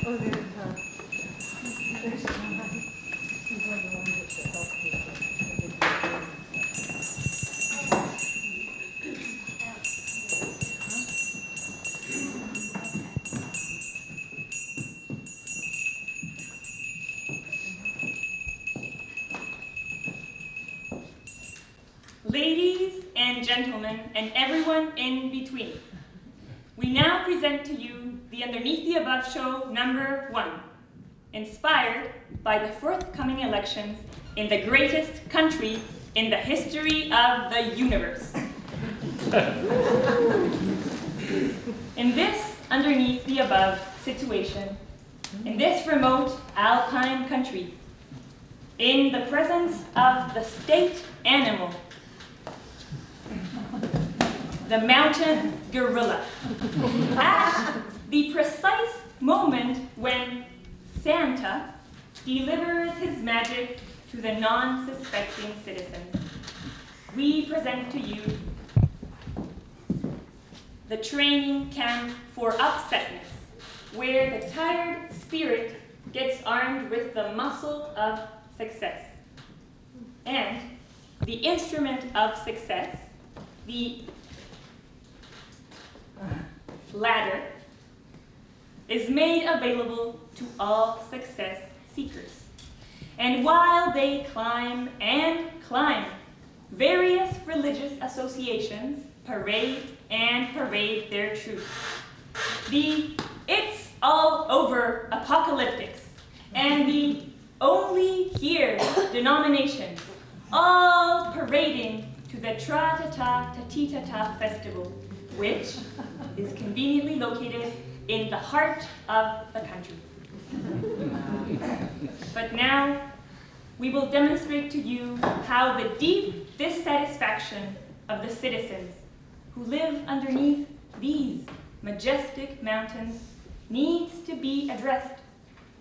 Ladies and gentlemen, and everyone in between, we now present to you the Underneath the Above show number 1, inspired by the forthcoming elections in the greatest country in the history of the universe. In this Underneath the Above situation, in this remote alpine country, in the presence of the state animal, the mountain gorilla, at the precise moment when Santa delivers his magic to the non-suspecting citizens, we present to you the training camp for upsetness, where the tired spirit gets armed with the muscle of success. And the instrument of success, the ladder, is made available to all success seekers. And while they climb and climb, various religious associations parade their truth. The "it's all over" apocalyptics and the "only here" denomination, all parading to the Tra-ta-ta-ta-ti-ta-ta festival, which is conveniently located in the heart of the country. But now, we will demonstrate to you how the deep dissatisfaction of the citizens who live underneath these majestic mountains needs to be addressed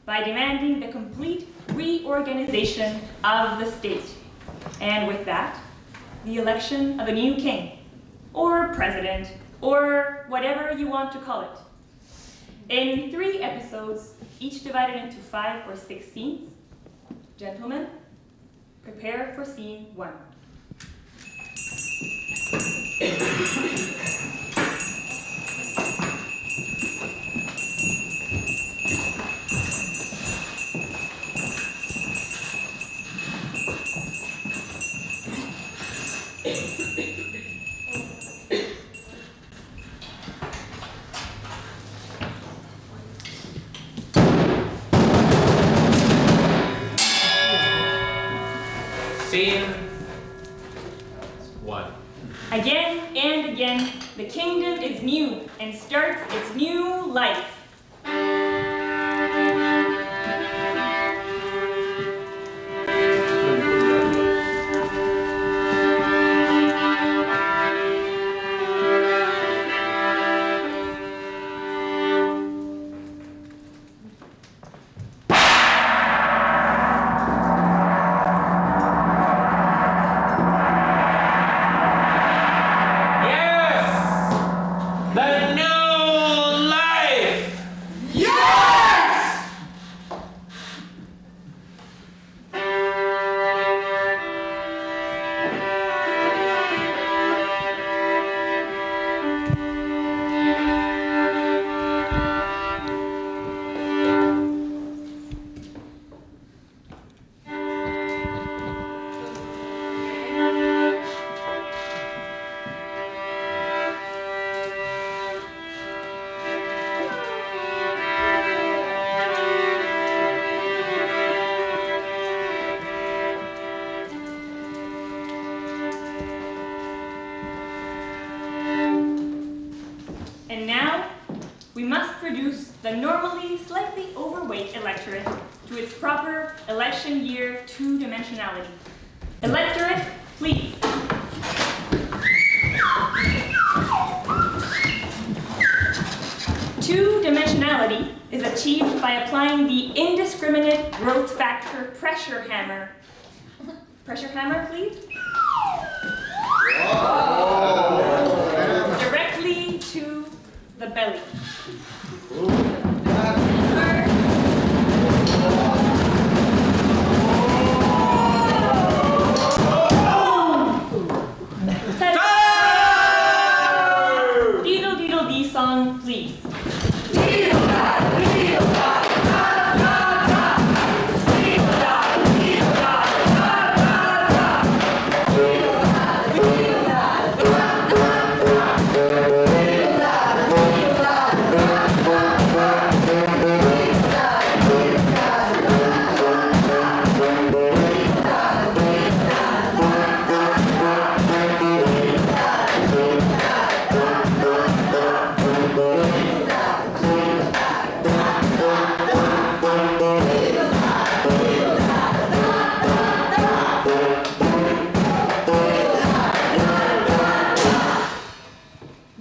by demanding the complete reorganization of the state. And with that, the election of a new king, or president, or whatever you want to call it. In 3 episodes, each divided into 5 or 6 scenes. Gentlemen, prepare for scene 1. Scene 1. Again and again, the kingdom is new and starts its new life. And now, we must reduce the normally slightly overweight electorate to its proper election year 2-dimensionality. Electorate, please. Two-dimensionality is achieved by applying the indiscriminate growth factor pressure hammer. Pressure hammer, please. Directly to the belly. song, please.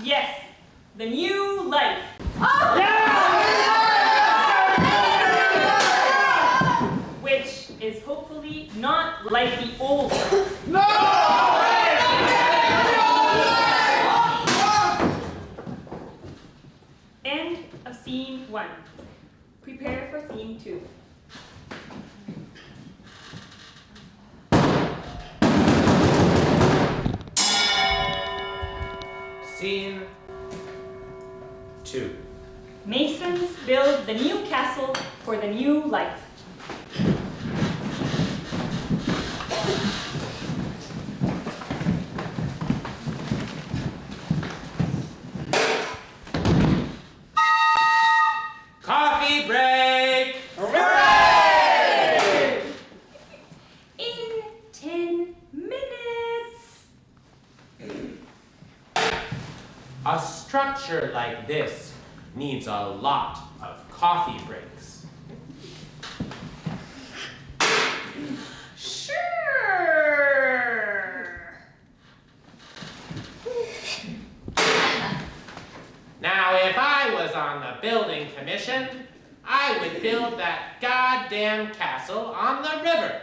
Yes, the new life. Which is hopefully not like the old life. End of scene 1. Prepare for scene 2. Scene 2. Masons build the new castle for the new life. Coffee break! Hooray! In 10 minutes. A structure like this needs a lot of coffee breaks. Sure. Now, if I was on the building commission, I would build that goddamn castle on the river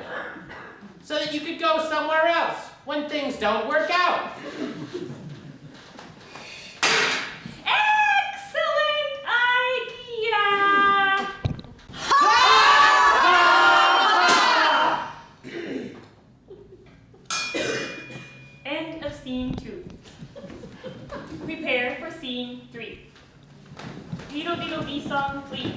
so that you could go somewhere else when things don't work out. Excellent idea. End of scene 2. Prepare for scene 3. Diddle diddle dee song, please.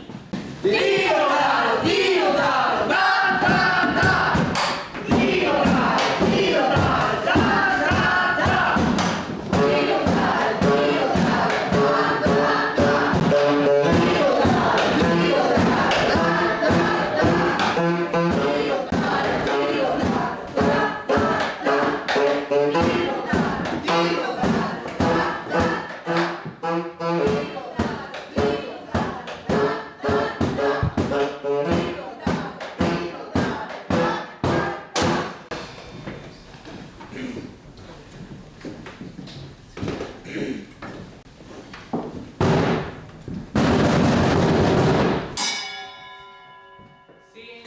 Scene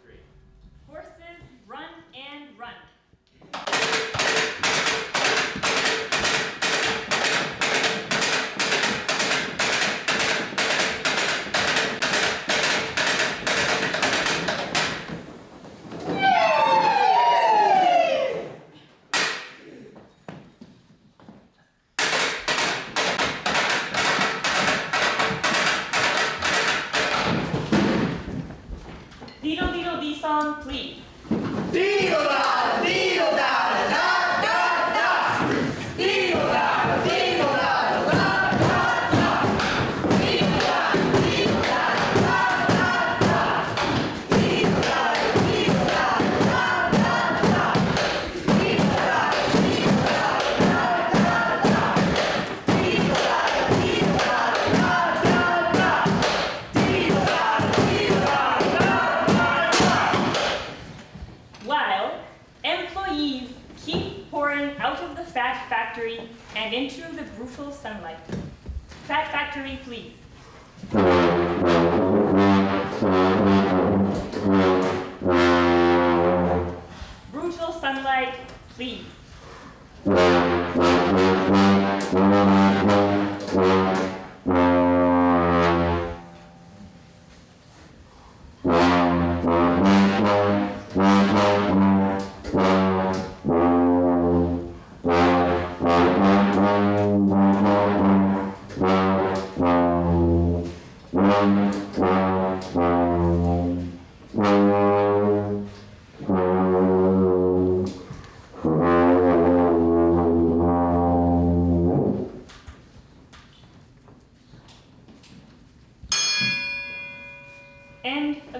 3. Horses, run and run. Diddle diddle dee song, please. While employees keep pouring out of the fat factory and into the brutal sunlight. Fat factory, please. Brutal sunlight, please.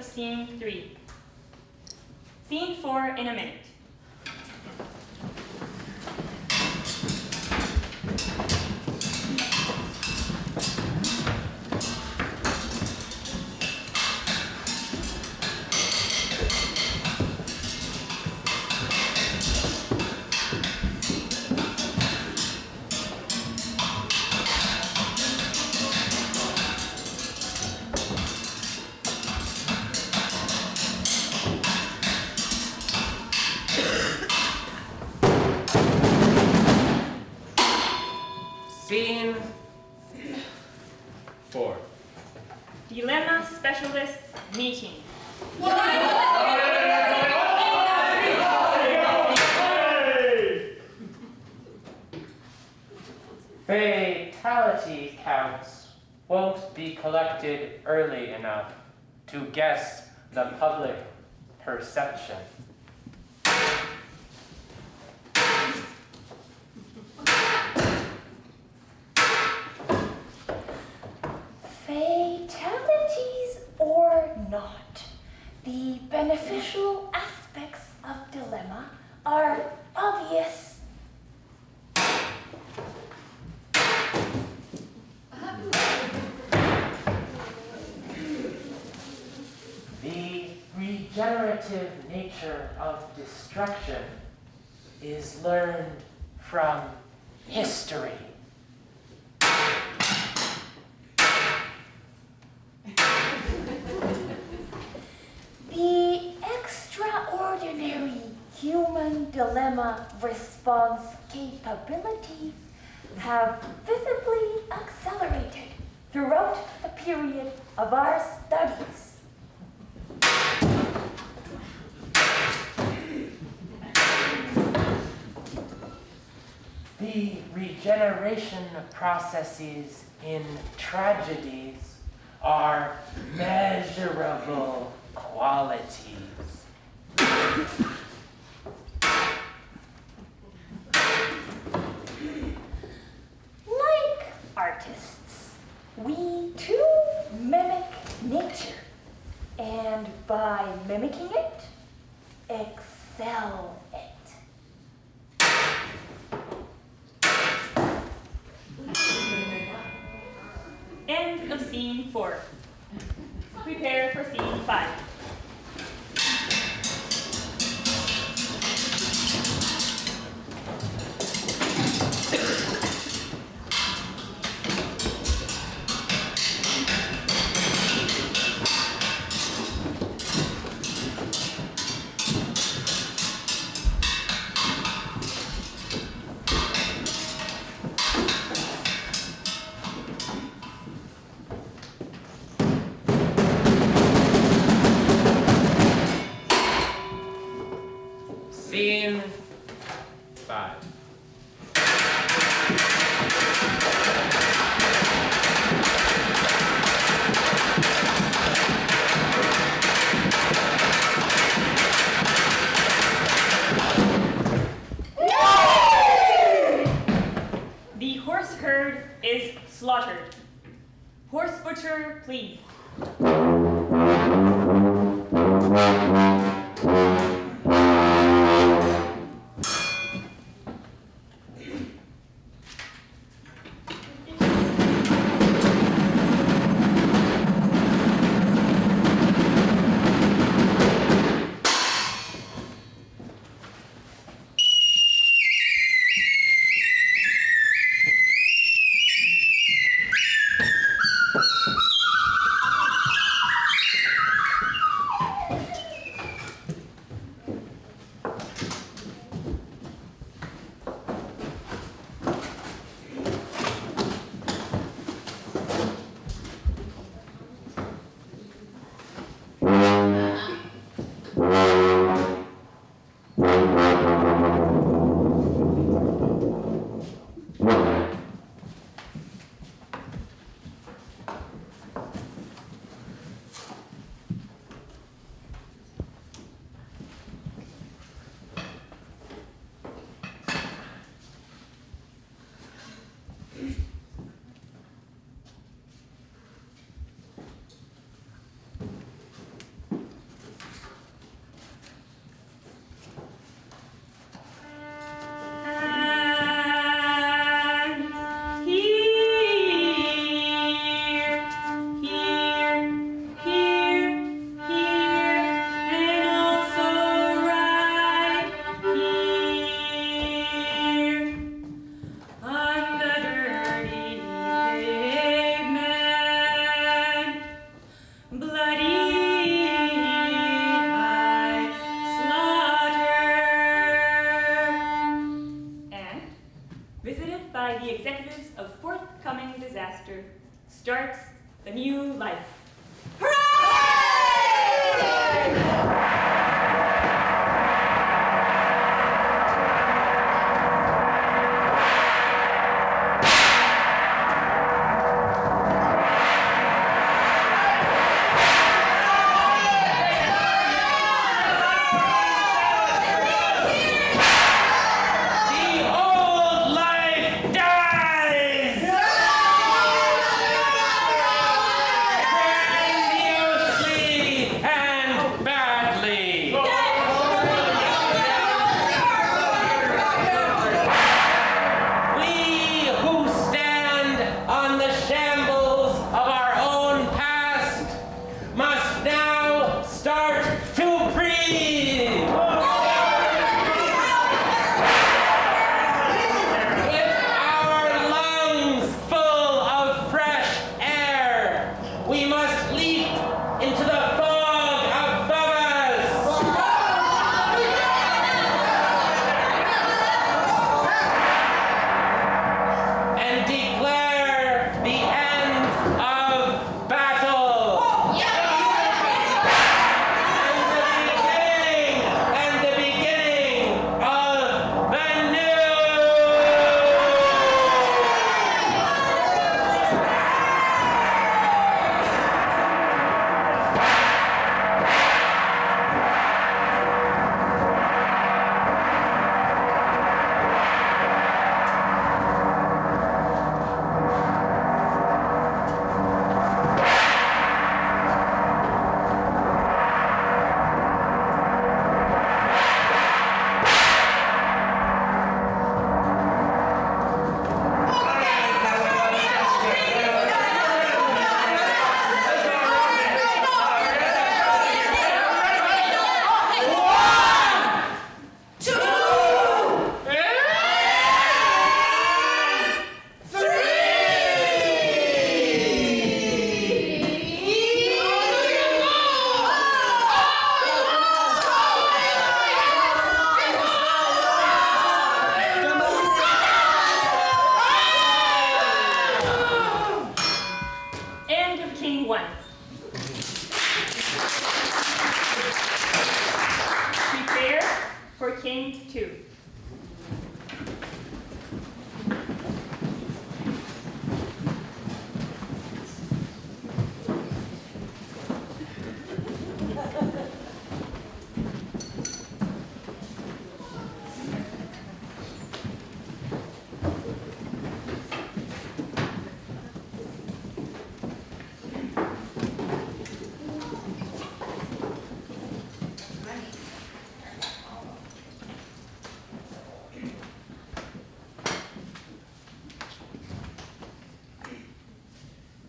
of scene 3. Scene 4 in a minute. Scene 4. Dilemma specialists meeting. Fatality counts won't be collected early enough to guess the public perception. Fatalities or not, the beneficial aspects of dilemma are obvious. The regenerative nature of destruction is learned from history. The extraordinary human dilemma response capabilities have visibly accelerated throughout the period of our studies. The regeneration processes in tragedies are measurable qualities. Like artists, we too mimic nature, and by mimicking it, excel it. End of scene 4. Prepare for scene 5. Scene 5. The horse herd is slaughtered. Horse butcher, please. executives of forthcoming disaster, starts the new life.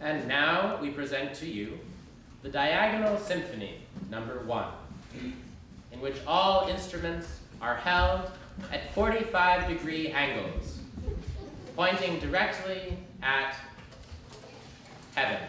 And now we present to you the Diagonal Symphony, number 1, in which all instruments are held at 45-degree angles, pointing directly at heaven.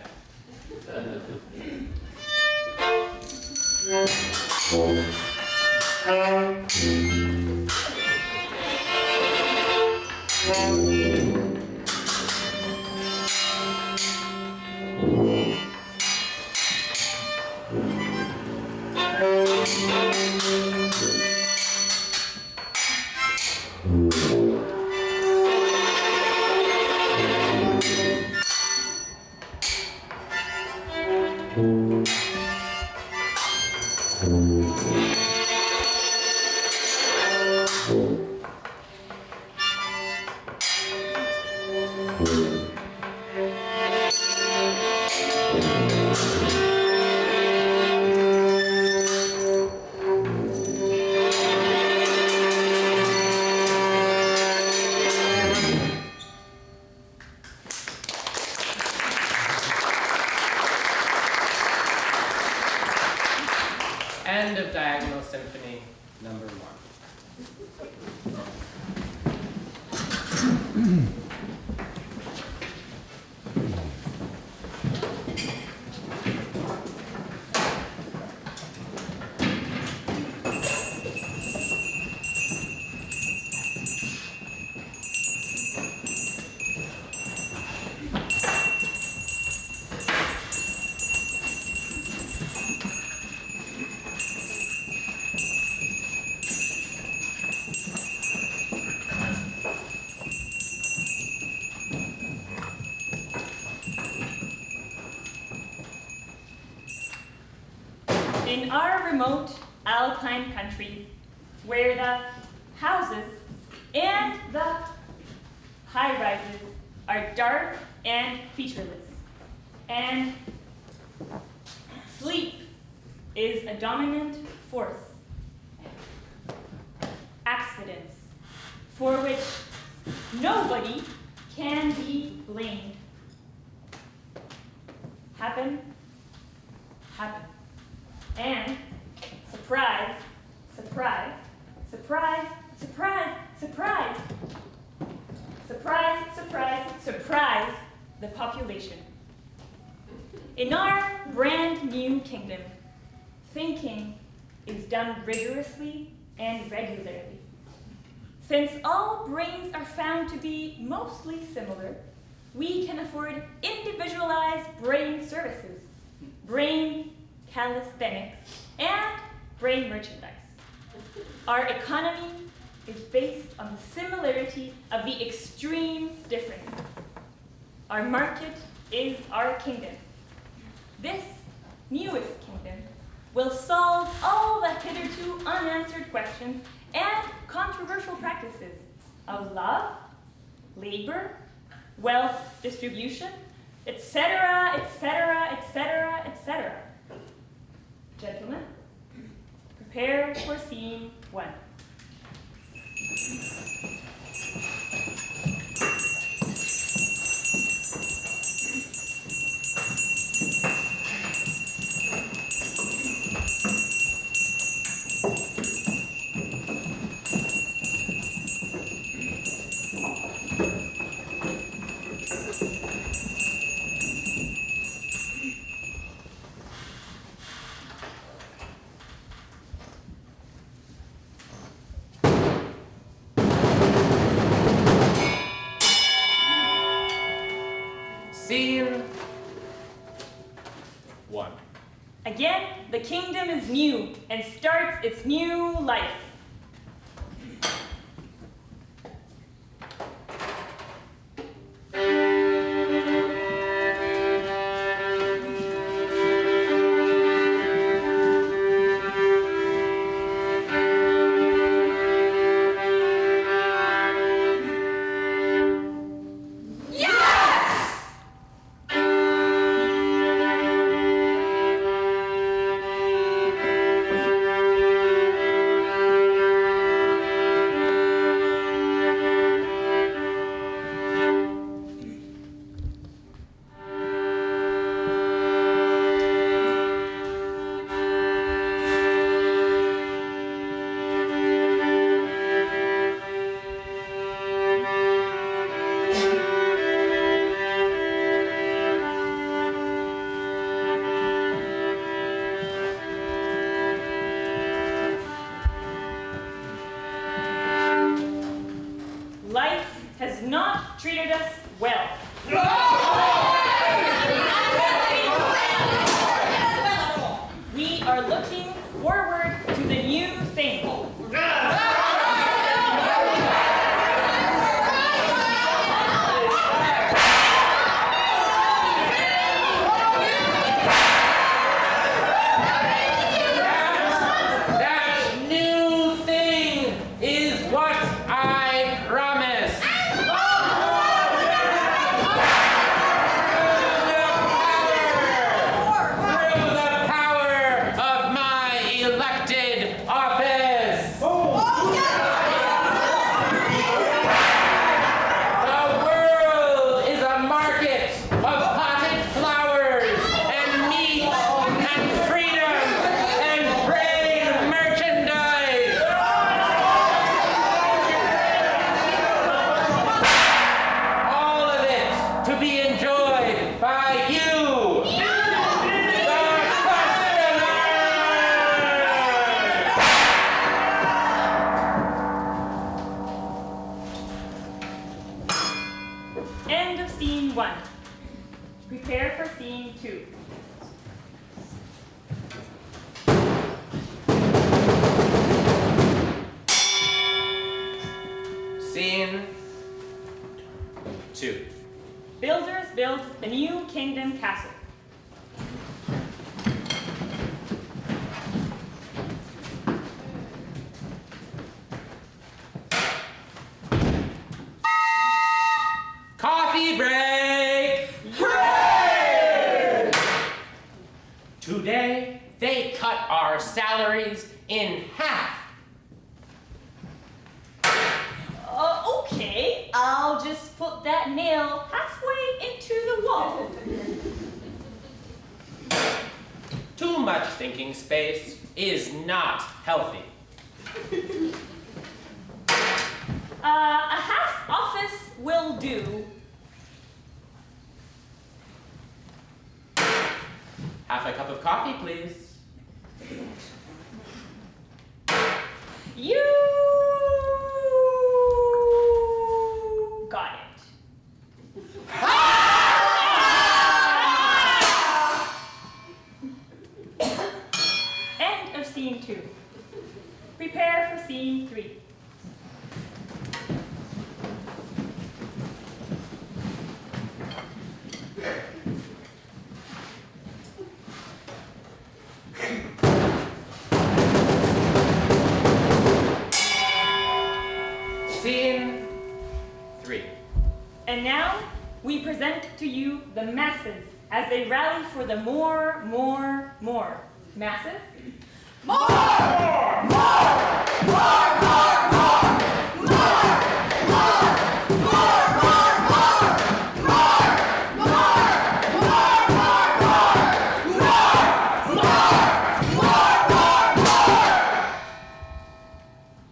End of Diagonal Symphony, number 1. remote alpine country where the houses and the high-rises are dark and featureless, and sleep is a dominant force. Accidents for which nobody can be blamed happen. And surprise, surprise, surprise, surprise, surprise, surprise, surprise, surprise the population. In our brand new kingdom, thinking is done rigorously and regularly. Since all brains are found to be mostly similar, we can afford individualized brain services, brain calisthenics, and brain merchandise. Our economy is based on the similarity of the extreme differences. Our market is our kingdom. This newest kingdom will solve all the hitherto unanswered questions and controversial practices of love, labor, wealth distribution, etc., etc., etc., etc. Gentlemen, prepare for scene 1. Scene 1. Again, the kingdom is new and starts its new life. Life has not treated us well. We are looking forward to the new thing. That new thing is what I promised. Through the power of my elected office. The world is a market of potted flowers and meat and freedom and brain merchandise. All of it to be enjoyed by you, the customer. End of scene 1. Prepare for scene 2. Scene 2. Builders build the new kingdom castle. cut our salaries in half. Okay, I'll just put that nail halfway into the wall. Too much thinking space is not healthy. A half office will do. Half a cup of coffee, please. You got it. End of scene 2. Prepare for scene 3. Scene 3. And now we present to you the masses as they rally for the more. Masses?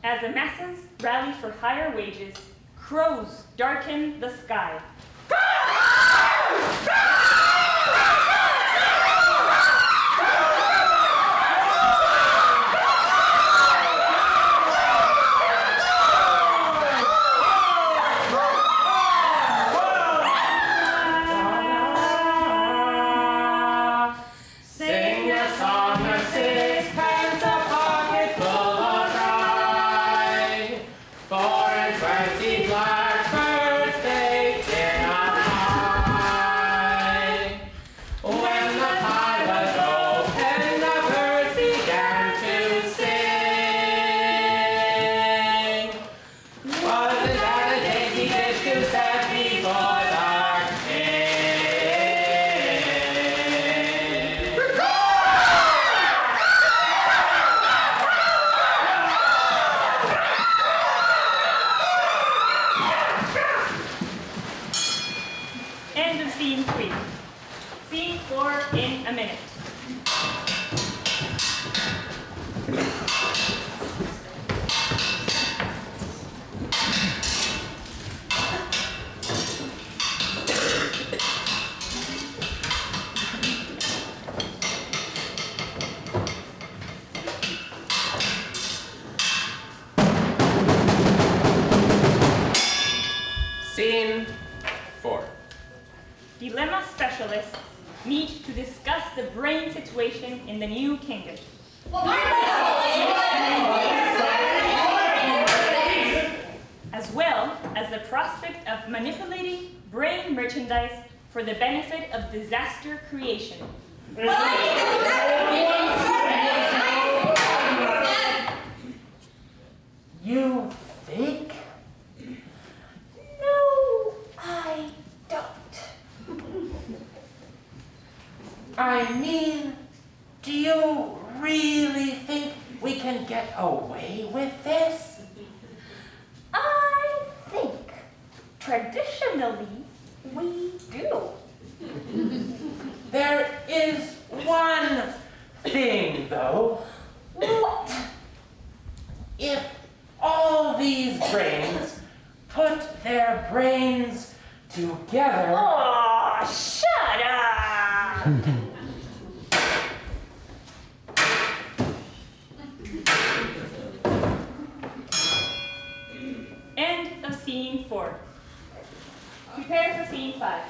As the masses rally for higher wages, crows darken the sky. Sing a song of sixpence, a pocket full of rye. 4 blackbirds baked in a pie. When the pie was open, the birds began to sing. Wasn't that a dainty dish to set before the king? End of scene 3. Scene 4 in a minute. Scene 4. Dilemma specialists meet to discuss the brain situation in the new kingdom. As well as the prospect of manipulating brain merchandise for the benefit of disaster creation. You think? No, I don't. I mean, do you really think we can get away with this? I think traditionally we do. There is one thing, though. What? If all these brains put their brains together... Oh, shut up! End of scene 4. Prepare for scene 5.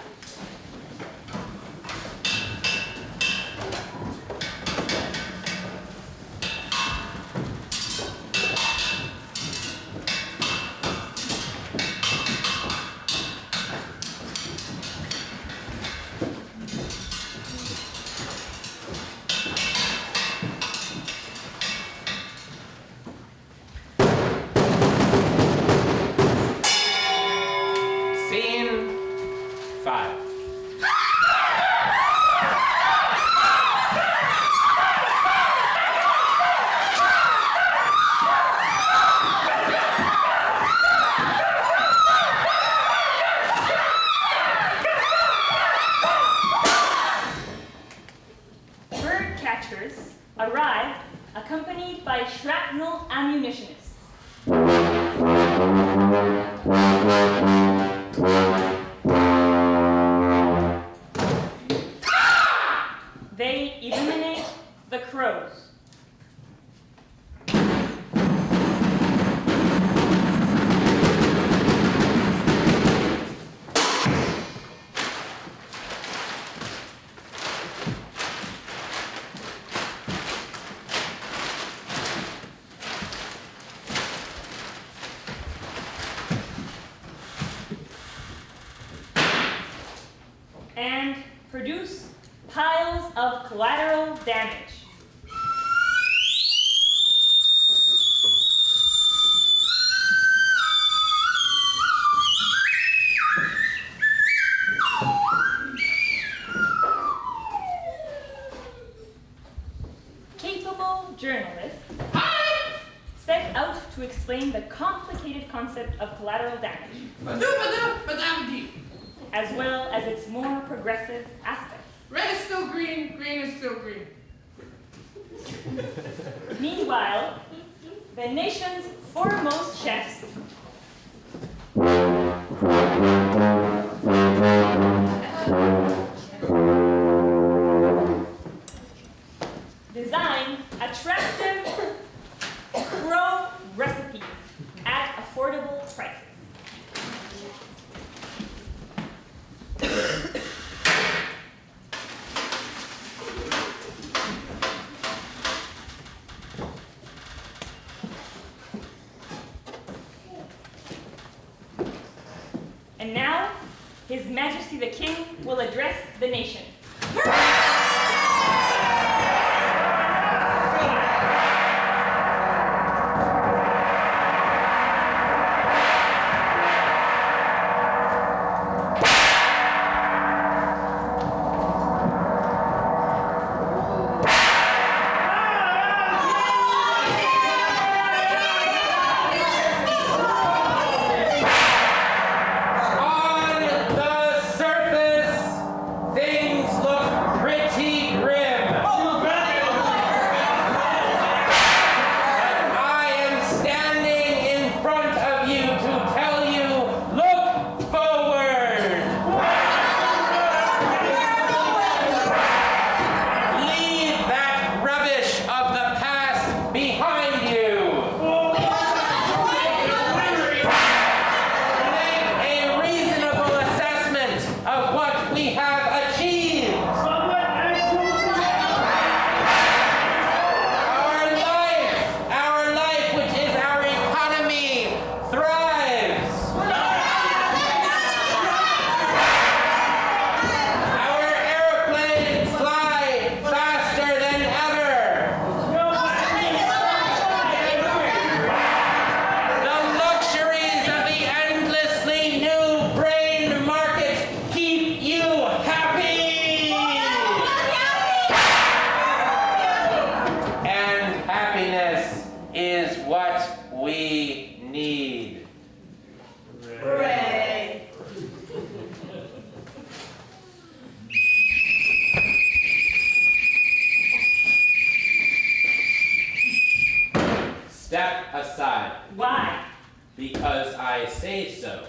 Scene 5. arrived accompanied by shrapnel ammunitionists. They eliminate the crows. And produce piles of collateral damage. Capable journalists set out to explain the complicated concept of collateral damage, as well as its more progressive aspects. Red is still green, green is still green. Meanwhile, the nation's foremost chefs design attractive crow recipes at affordable prices. And now, His Majesty the King will address the nation. Step aside. Why? Because I say so.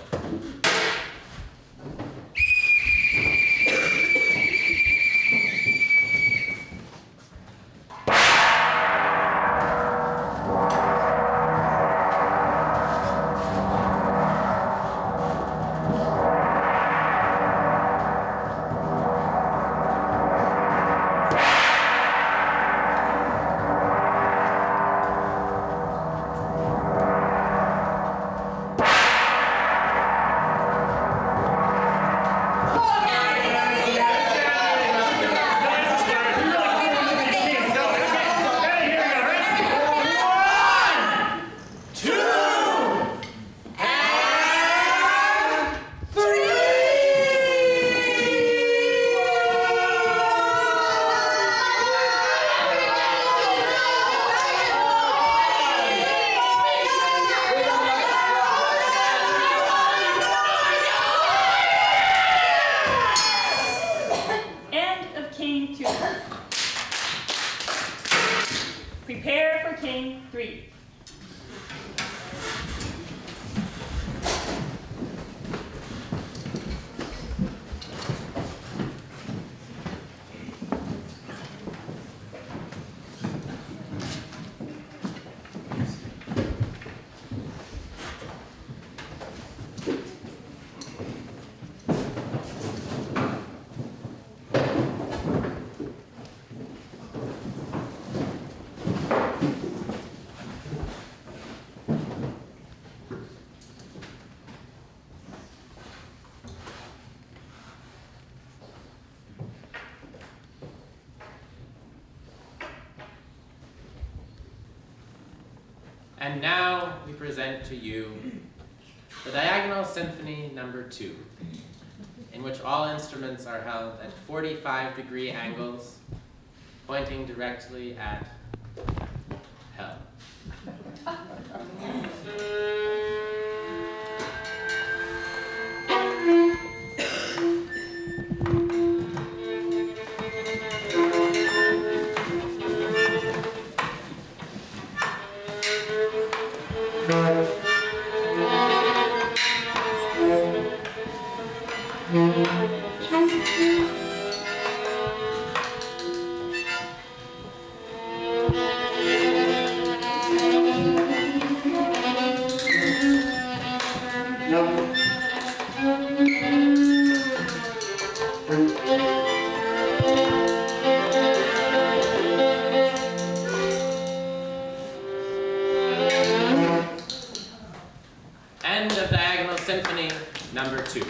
Prepare for King 3. And now we present to you the Diagonal Symphony No. 2, in which all instruments are held at 45-degree angles, pointing directly at hell. End of Diagonal Symphony No. 2.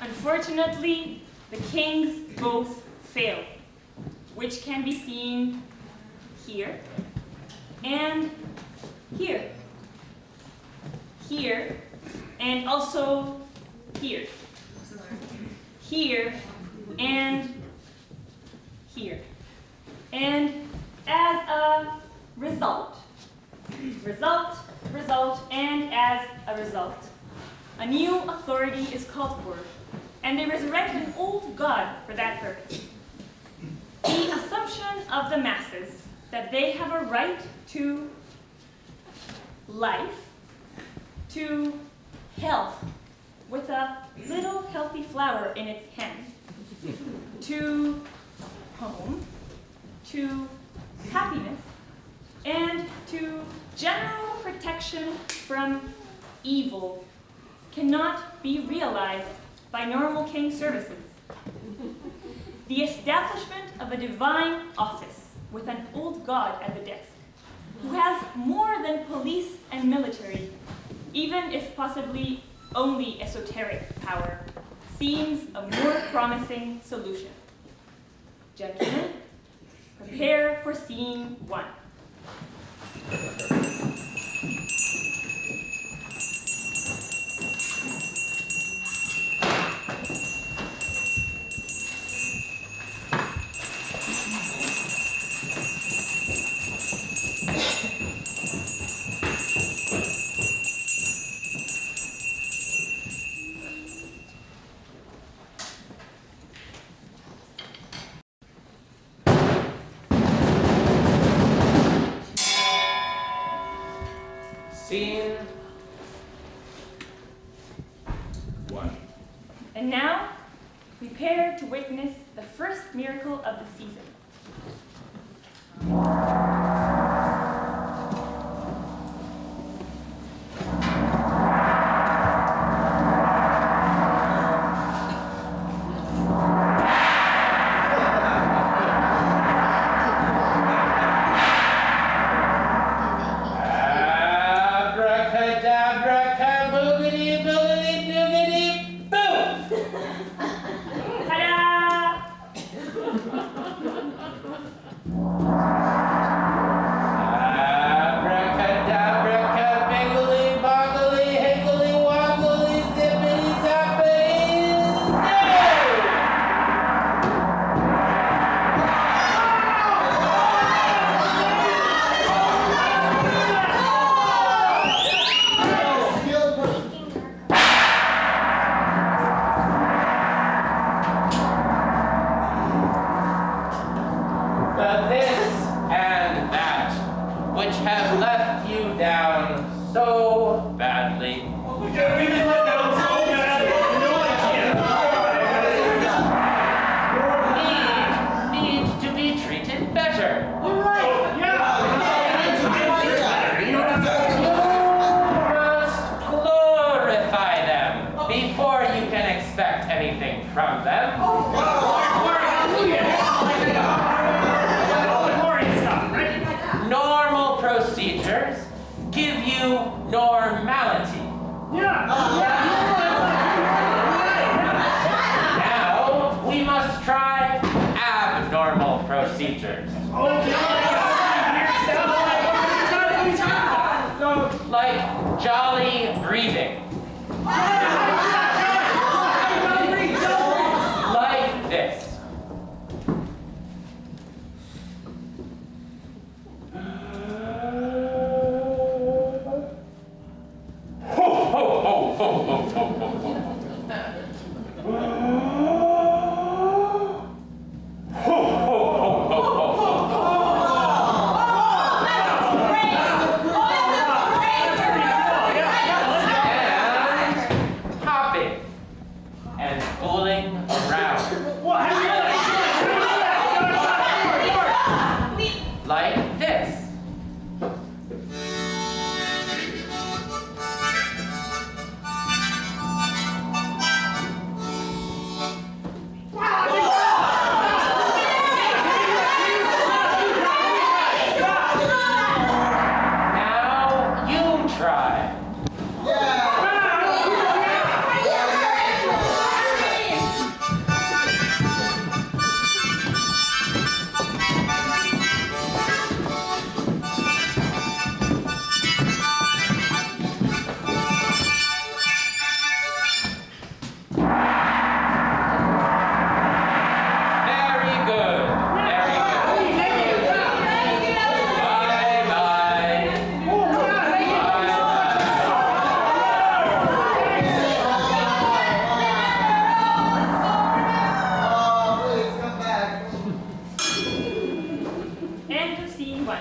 Unfortunately, the kings both failed, which can be seen here and here, here, and also here, here, and here. And as a result, and as a result, a new authority is called for, and they resurrect an old god for that purpose. The assumption of the masses that they have a right to life, to health, with a little healthy flower in its hand, to home, to happiness, and to general protection from evil cannot be realized by normal king services. The establishment of a divine office with an old god at the desk, who has more than police and military, even if possibly only esoteric power, seems a more promising solution. Gentlemen, prepare for scene 1. Scene 1. And now, prepare to witness the first miracle of the season. Ta-da! expect anything from them. Normal procedures give you normality. Now we must try abnormal procedures. Like jolly breathing. Like this. Ho, ho, ho, ho, ho, ho, ho, ho. Ho, ho, ho, ho, ho, ho. And hopping and fooling around. Like this. Now you try. Very good. Very good. Bye bye. Please come back. End of scene 1.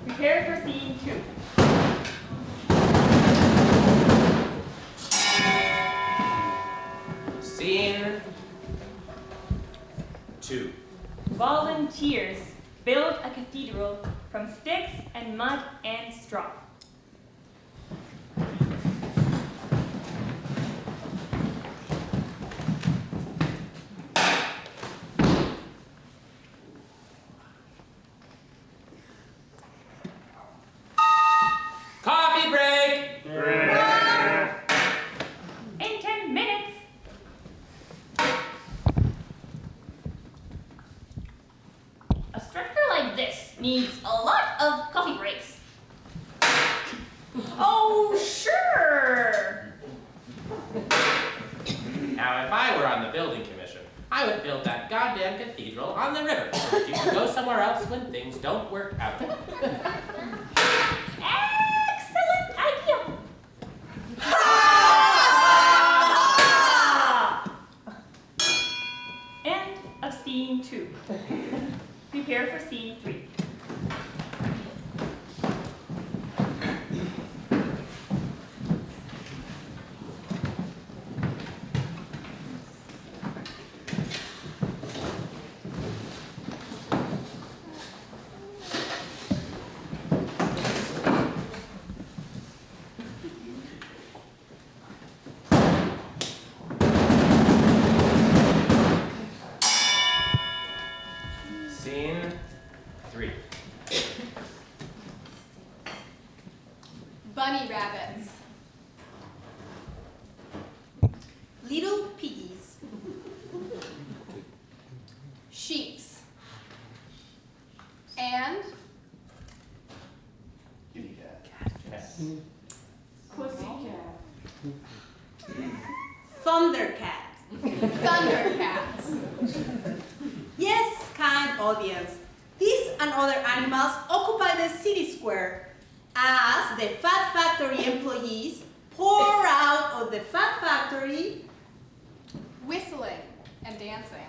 Prepare for scene 2. Scene 2. Volunteers build a cathedral from sticks and mud and straw. Coffee break. In 10 minutes. A structure like this needs a lot of coffee breaks. Oh, sure. Now, if I were on the building commission, I would build that goddamn cathedral on the river so that you can go somewhere else when things don't work out. Excellent idea. End of scene 2. Prepare for scene 3. Scene 3. Bunny rabbits. Little piggies. Sheeps. And Kitty cat. Yes. Thundercats. thundercats. Yes, kind audience. These and other animals occupy the city square as the Fat Factory employees pour out of the Fat Factory Whistling and dancing.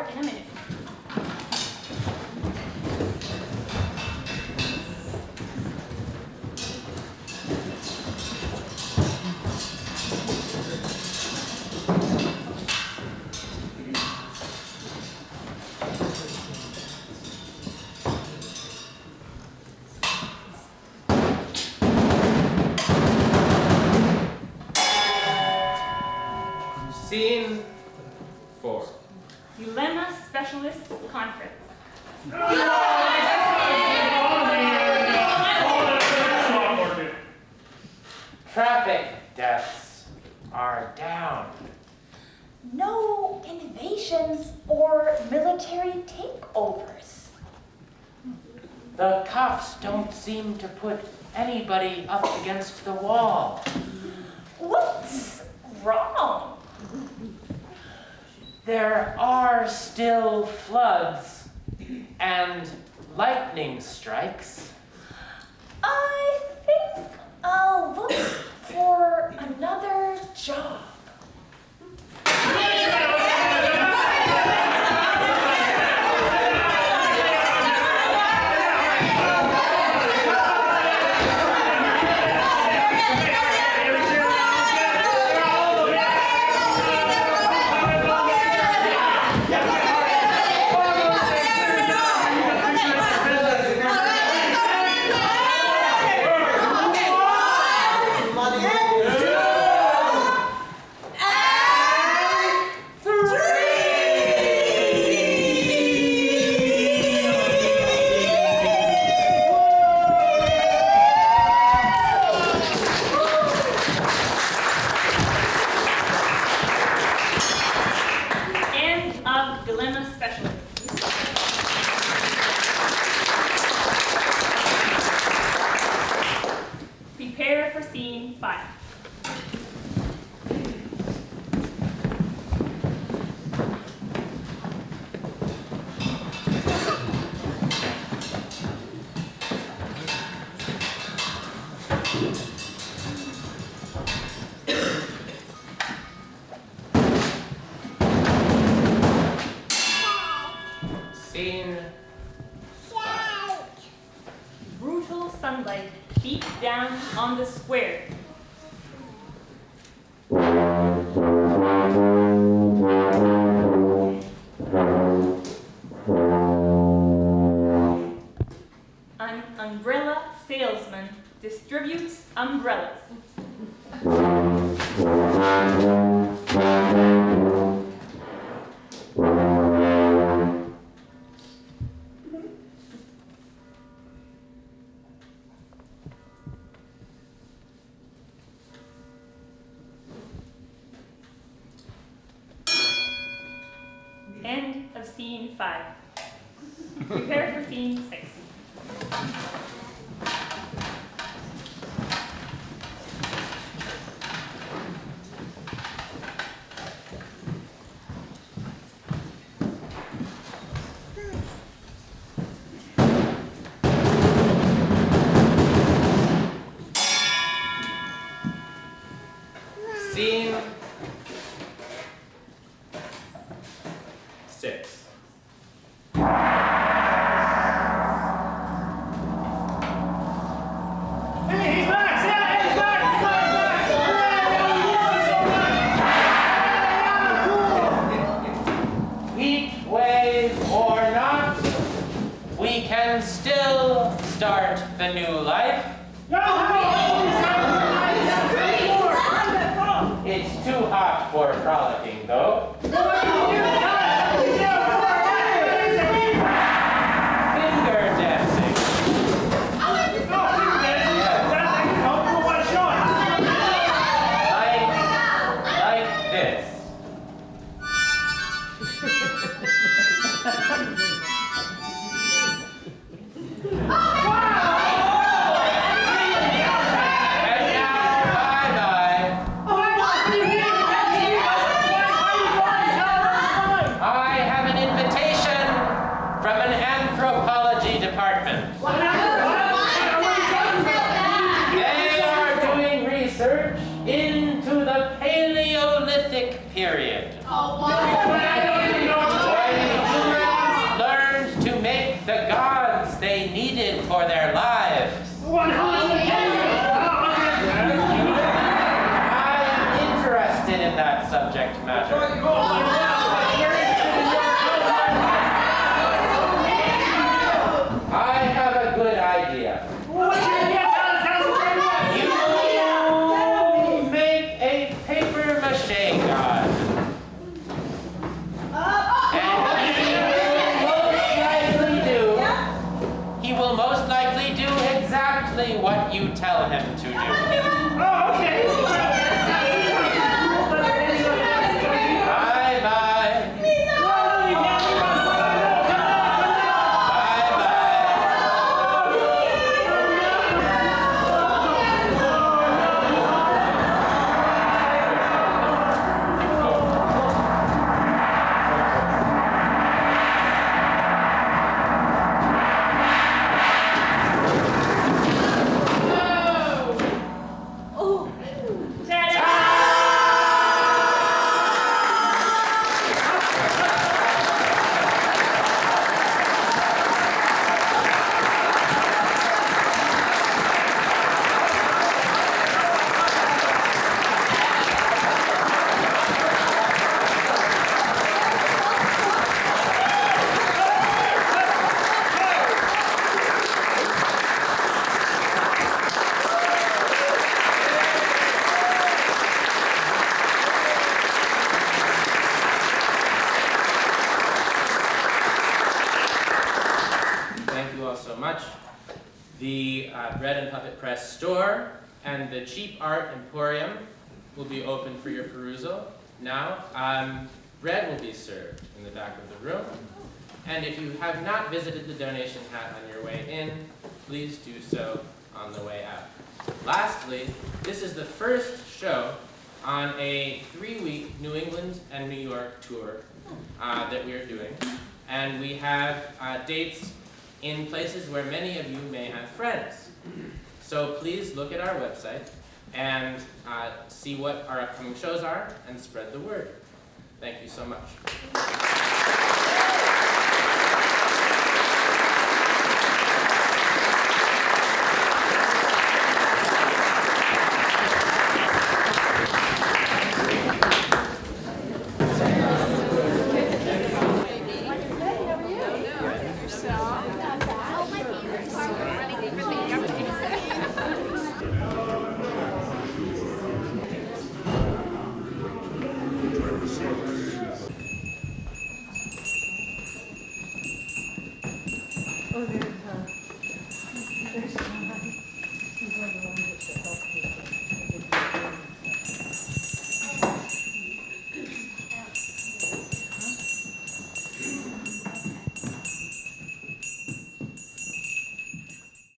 more in a minute. Scene 4. Dilemma Specialists Conference. Traffic deaths are down. No innovations or military takeovers. The cops don't seem to put anybody up against the wall. What's wrong? There are still floods and lightning strikes. I think I'll look for another job. Scene 5. Brutal sunlight beats down on the square. An umbrella salesman distributes umbrellas. End of scene 5. Prepare for scene 6. Scene 6. Heat wave or not, we can still start the new life. It's too hot for frolicking, though. Finger dancing. Like this. And now, bye-bye. I have an invitation from an anthropology department. They are doing research into the Paleolithic period. Oh, wow. Join interested in that subject matter. I have a good idea. You make a paper mache god. He will most likely do exactly what you tell him to do. Oh, okay. Bye-bye. The Bread and Puppet Press store and the Cheap Art Emporium will be open for your perusal. Now, bread will be served in the back of the room. And if you have not visited the donation hat on your way in, please do so on the way out. Lastly, this is the first show on a 3-week New England and New York tour that we are doing. And we have dates in places where many of you may have friends. So please look at our website and see what our upcoming shows are and spread the word. Thank you so much. Oh, there.